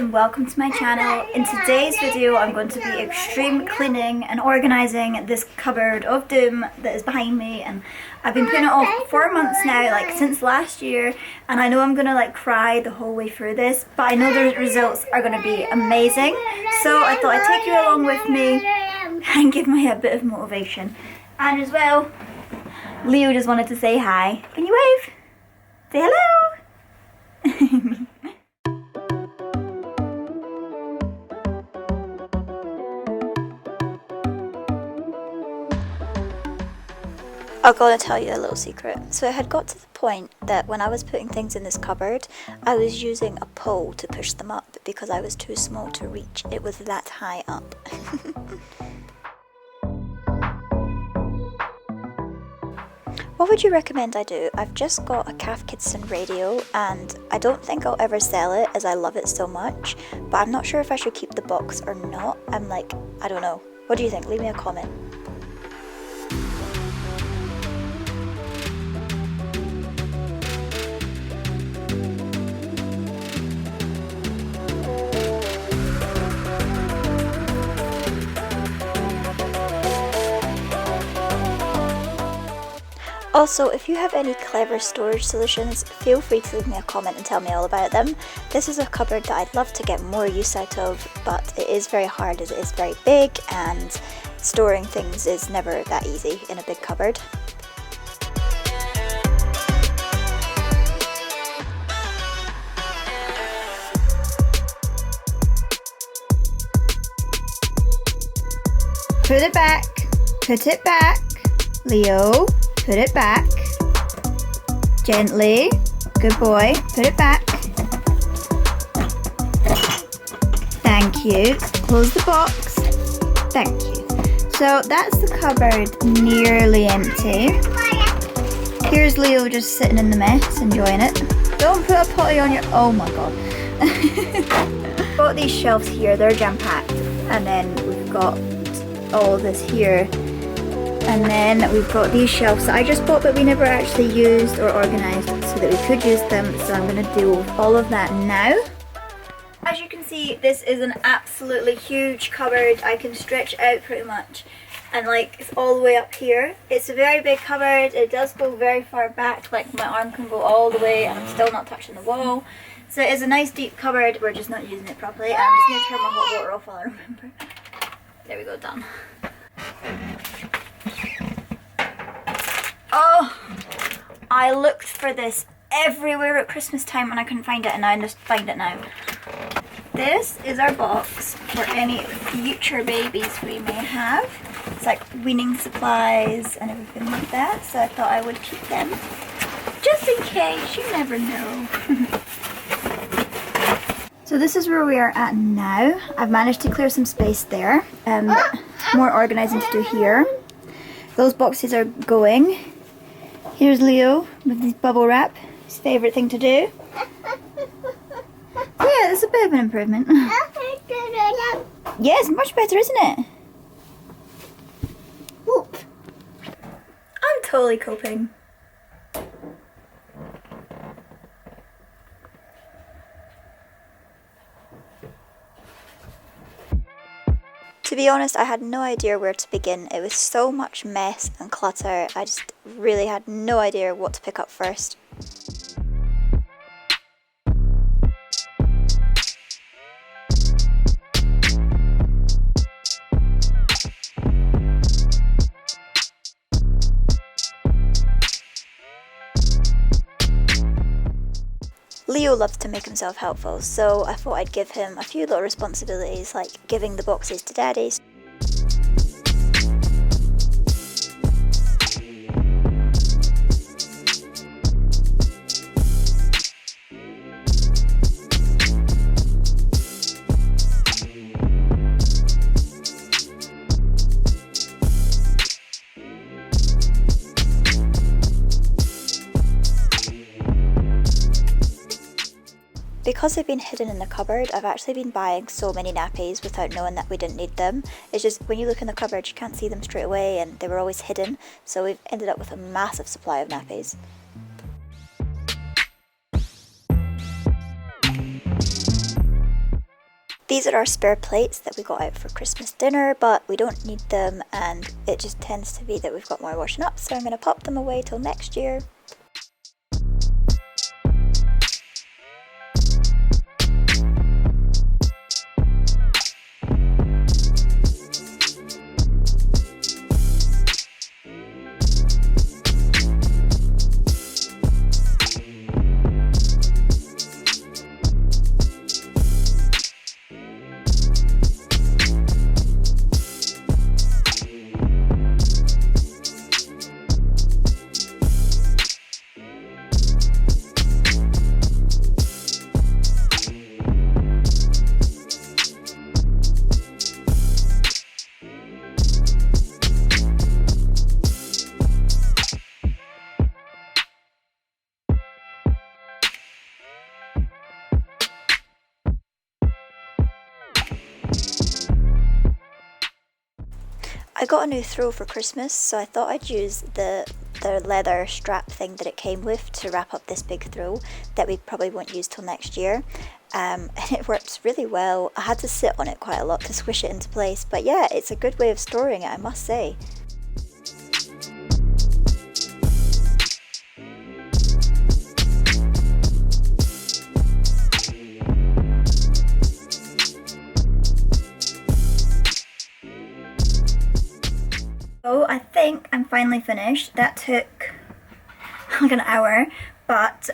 and welcome to my channel. In today's video I'm going to be extreme cleaning and organising this cupboard of doom that is behind me, and I've been putting it off 4 months now, like since last year, and I know I'm gonna like cry the whole way through this, but I know the results are gonna be amazing, so I thought I'd take you along with me and give me a bit of motivation. And as well, Leo just wanted to say hi. Can you wave? Say hello! I'm gonna tell you a little secret. So it had got to the point that when I was putting things in this cupboard, I was using a pole to push them up because I was too small to reach. It was that high up. What would you recommend I do? I've just got a Calf Kidston radio and I don't think I'll ever sell it as I love it so much, but I'm not sure if I should keep the box or not. I'm like, I don't know. What do you think? Leave me a comment. Also, if you have any clever storage solutions, feel free to leave me a comment and tell me all about them. This is a cupboard that I'd love to get more use out of, but it is very hard as it is very big and storing things is never that easy in a big cupboard. Put it back, Leo. Put it back. Gently. Good boy. Put it back. Thank you. Close the box. Thank you. So that's the cupboard nearly empty. Here's Leo just sitting in the mess, enjoying it. Don't put a potty on your... Oh my god. Got these shelves here. They're jam-packed. And then we've got all this here. And then we've got these shelves that I just bought but we never actually used or organised so that we could use them, so I'm going to deal with all of that now. As you can see, this is an absolutely huge cupboard. I can stretch out pretty much, and like it's all the way up here. It's a very big cupboard. It does go very far back, like my arm can go all the way and I'm still not touching the wall. So it is a nice deep cupboard, we're just not using it properly. I'm just going to turn my hot water off while I remember. There we go, done. Oh, I looked for this everywhere at Christmas time and I couldn't find it, and I just find it now. This is our box for any future babies we may have. It's like weaning supplies and everything like that, so I thought I would keep them just in case, you never know. So this is where we are at now. I've managed to clear some space there. More organising to do here. Those boxes are going. Here's Leo with his bubble wrap, his favourite thing to do. Yeah, that's a bit of an improvement. Yes, much better, isn't it? Whoop. I'm totally coping. To be honest, I had no idea where to begin. It was so much mess and clutter. I just really had no idea what to pick up first. Leo loves to make himself helpful, so I thought I'd give him a few little responsibilities, like giving the boxes to Daddy. Because they've been hidden in the cupboard, I've actually been buying so many nappies without knowing that we didn't need them. It's just when you look in the cupboard you can't see them straight away, and they were always hidden, so we've ended up with a massive supply of nappies. These are our spare plates that we got out for Christmas dinner, but we don't need them, and it just tends to be that we've got more washing up, so I'm going to pop them away till next year. I got a new throw for Christmas, so I thought I'd use the leather strap thing that it came with to wrap up this big throw that we probably won't use till next year. And it works really well. I had to sit on it quite a lot to squish it into place, but yeah, it's a good way of storing it, I must say. So I think I'm finally finished. That took like an hour, but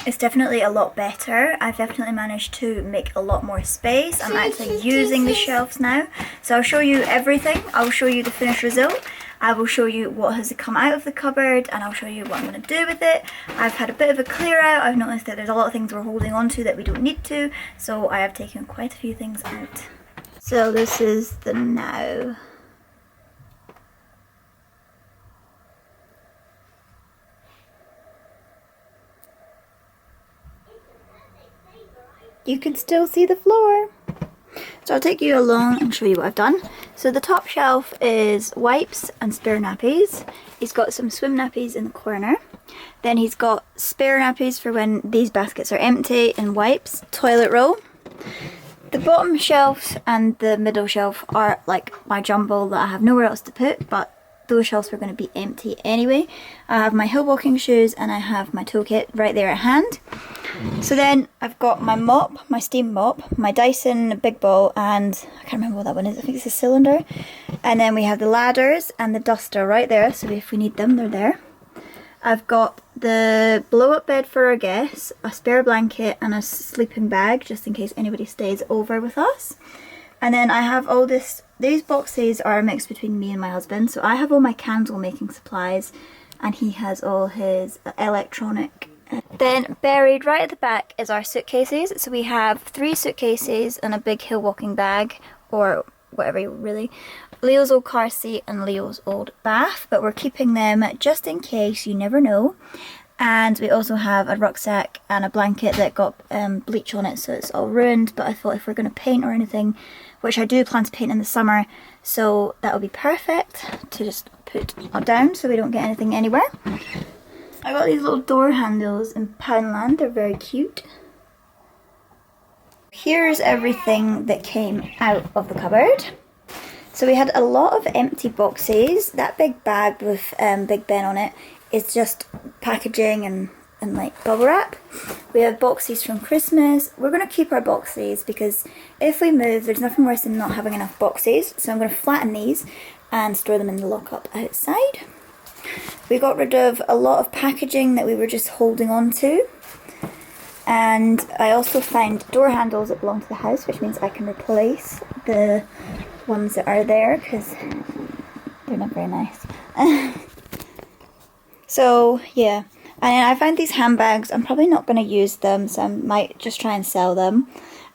it's definitely a lot better. I've definitely managed to make a lot more space. I'm actually using the shelves now. So I'll show you everything. I'll show you the finished result. I will show you what has come out of the cupboard, and I'll show you what I'm going to do with it. I've had a bit of a clear out. I've noticed that there's a lot of things we're holding on to that we don't need to, so I have taken quite a few things out. So this is the now. You can still see the floor. So I'll take you along and show you what I've done. So the top shelf is wipes and spare nappies. He's got some swim nappies in the corner. Then he's got spare nappies for when these baskets are empty, and wipes, toilet roll. The bottom shelf and the middle shelf are like my jumble that I have nowhere else to put, but those shelves are going to be empty anyway. I have my hill walking shoes and I have my toolkit right there at hand. So then I've got my mop, my steam mop, my Dyson big ball, and I can't remember what that one is, I think it's a cylinder. And then we have the ladders and the duster right there, so if we need them, they're there. I've got the blow up bed for our guests, a spare blanket and a sleeping bag just in case anybody stays over with us. And then I have all this, these boxes are a mix between me and my husband, so I have all my candle making supplies and he has all his electronic. Then buried right at the back is our suitcases. So we have 3 suitcases and a big hill walking bag, or whatever really. Leo's old car seat and Leo's old bath, but we're keeping them just in case, you never know. And we also have a rucksack and a blanket that got bleach on it, so it's all ruined, but I thought if we're going to paint or anything, which I do plan to paint in the summer, so that would be perfect to just put down so we don't get anything anywhere. I got these little door handles in Poundland, they're very cute. Here's everything that came out of the cupboard. So we had a lot of empty boxes. That big bag with Big Ben on it is just packaging and like bubble wrap. We have boxes from Christmas. We're going to keep our boxes because if we move, there's nothing worse than not having enough boxes. So I'm going to flatten these and store them in the lockup outside. We got rid of a lot of packaging that we were just holding on to. And I also found door handles that belong to the house, which means I can replace the ones that are there because they're not very nice. So yeah, and I found these handbags. I'm probably not going to use them, so I might just try and sell them.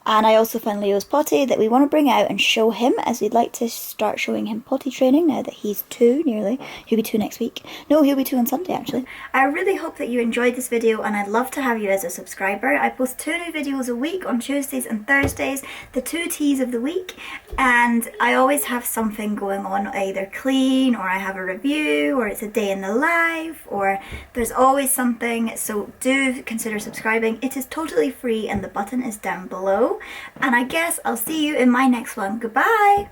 And I also found Leo's potty that we want to bring out and show him, as we'd like to start showing him potty training now that he's 2 nearly. He'll be 2 next week. No, he'll be 2 on Sunday actually. I really hope that you enjoyed this video, and I'd love to have you as a subscriber. I post 2 new videos a week on Tuesdays and Thursdays, the 2 teas of the week, and I always have something going on, either clean, or I have a review, or it's a day in the life, or there's always something, so do consider subscribing. It is totally free and the button is down below. And I guess I'll see you in my next one. Goodbye!